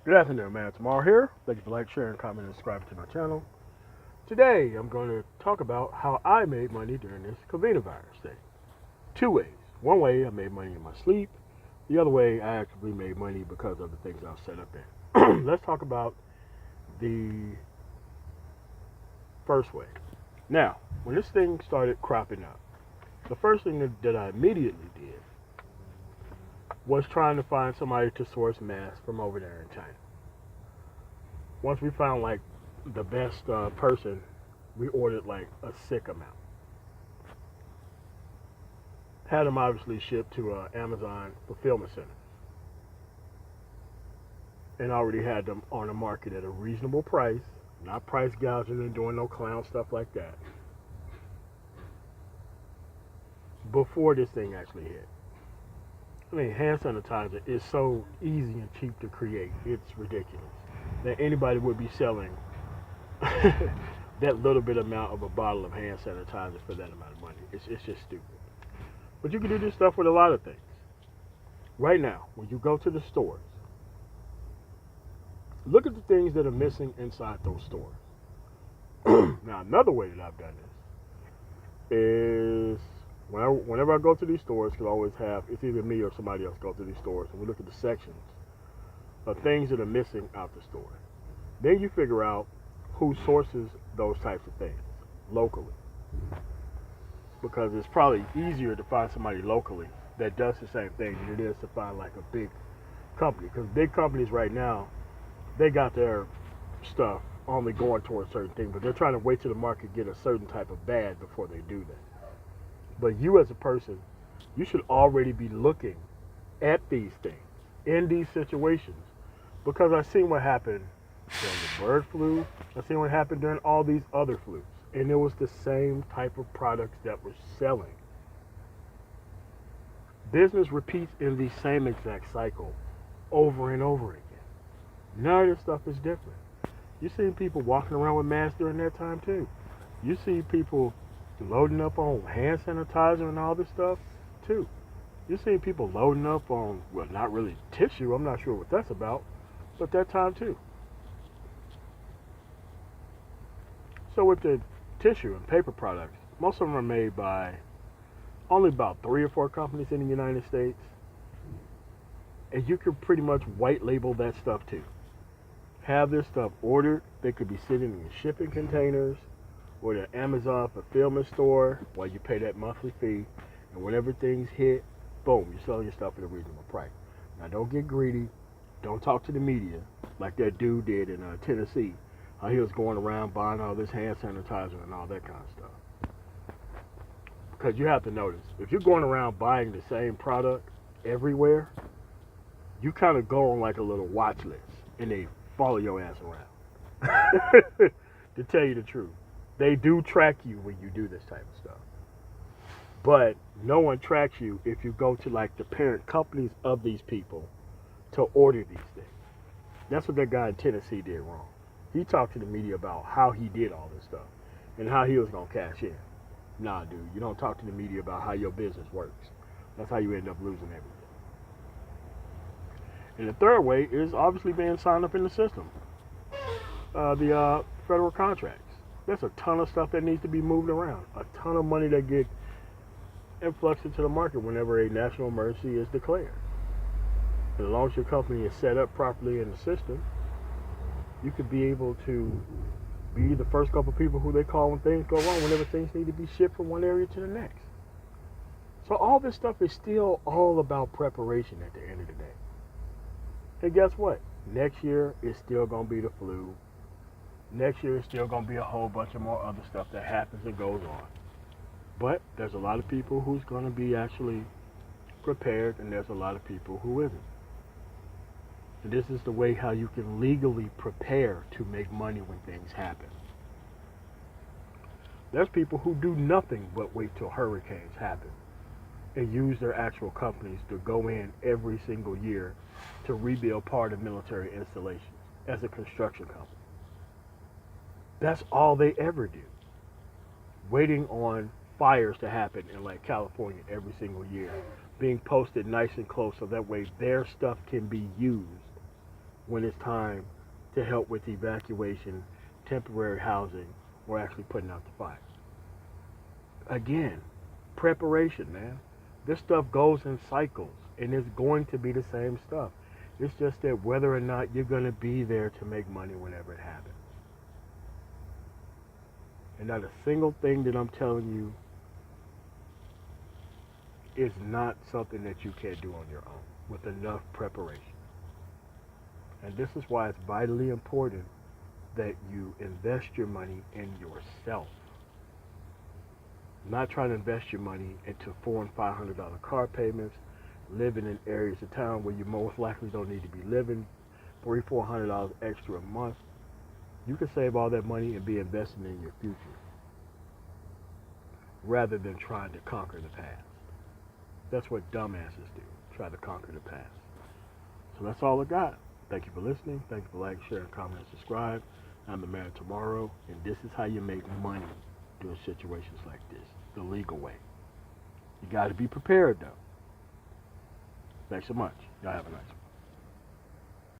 Good afternoon, man. Tomorrow here. Thank you for like, sharing, comment, and subscribing to my channel. Today, I'm going to talk about how I made money during this coronavirus thing. Two ways. One way, I made money in my sleep. The other way, I actually made money because of the things I was set up in. Let's talk about the first way. Now, when this thing started cropping up, the first thing that I immediately did was trying to find somebody to source masks from over there in China. Once we found like the best person, we ordered like a sick amount. Had them obviously shipped to Amazon fulfillment center, and already had them on the market at a reasonable price, not price gouging and doing no clown stuff like that. Before this thing actually hit, I mean, hand sanitizer is so easy and cheap to create. It's ridiculous that anybody would be selling that little bit amount of a bottle of hand sanitizer for that amount of money. It's just stupid. But you can do this stuff with a lot of things. Right now, when you go to the stores, look at the things that are missing inside those stores. Now, another way that I've done this is whenever I go to these stores, because I always have, it's either me or somebody else go to these stores, and we look at the sections of things that are missing out the store. Then you figure out who sources those types of things locally. Because it's probably easier to find somebody locally that does the same thing than it is to find like a big company. Because big companies right now, they got their stuff only going towards certain things, but they're trying to wait till the market get a certain type of bad before they do that. But you as a person, you should already be looking at these things in these situations, because I've seen what happened during the bird flu. I've seen what happened during all these other flus, and it was the same type of products that were selling. Business repeats in the same exact cycle over and over again. None of this stuff is different. You see people walking around with masks during that time too. You see people loading up on hand sanitizer and all this stuff too. You see people loading up on, well, not really tissue. I'm not sure what that's about, but that time too. So with the tissue and paper products, most of them are made by only about 3 or 4 companies in the United States, and you can pretty much white label that stuff too. Have this stuff ordered. They could be sitting in shipping containers or the Amazon fulfillment store while you pay that monthly fee, and whenever things hit, boom, you're selling your stuff at a reasonable price. Now, don't get greedy. Don't talk to the media like that dude did in Tennessee. How he was going around buying all this hand sanitizer and all that kind of stuff. Because you have to notice, if you're going around buying the same product everywhere, you kind of go on like a little watch list, and they follow your ass around. To tell you the truth, they do track you when you do this type of stuff. But no one tracks you if you go to like the parent companies of these people to order these things. That's what that guy in Tennessee did wrong. He talked to the media about how he did all this stuff and how he was going to cash in. Nah, dude, you don't talk to the media about how your business works. That's how you end up losing everything. And the third way is obviously being signed up in the system. The federal contracts. There's a ton of stuff that needs to be moved around. A ton of money that get influxed into the market whenever a national emergency is declared. And as long as your company is set up properly in the system, you could be able to be the first couple of people who they call when things go wrong, whenever things need to be shipped from one area to the next. So all this stuff is still all about preparation at the end of the day. And guess what? Next year is still going to be the flu. Next year is still going to be a whole bunch of more other stuff that happens and goes on. But there's a lot of people who's going to be actually prepared, and there's a lot of people who isn't. And this is the way how you can legally prepare to make money when things happen. There's people who do nothing but wait till hurricanes happen and use their actual companies to go in every single year to rebuild part of military installations as a construction company. That's all they ever do. Waiting on fires to happen in like California every single year, being posted nice and close so that way their stuff can be used when it's time to help with evacuation, temporary housing, or actually putting out the fire. Again, preparation, man. This stuff goes in cycles, and it's going to be the same stuff. It's just that whether or not you're going to be there to make money whenever it happens. And not a single thing that I'm telling you is not something that you can do on your own with enough preparation. And this is why it's vitally important that you invest your money in yourself. Not trying to invest your money into $400 and $500 car payments, living in areas of town where you most likely don't need to be living, $300-$400 extra a month. You can save all that money and be investing in your future rather than trying to conquer the past. That's what dumbasses do, try to conquer the past. So that's all I got. Thank you for listening. Thank you for liking, sharing, comment, and subscribe. I'm the man tomorrow, and this is how you make money during situations like this, the legal way. You got to be prepared, though. Thanks so much. Y'all have a nice one.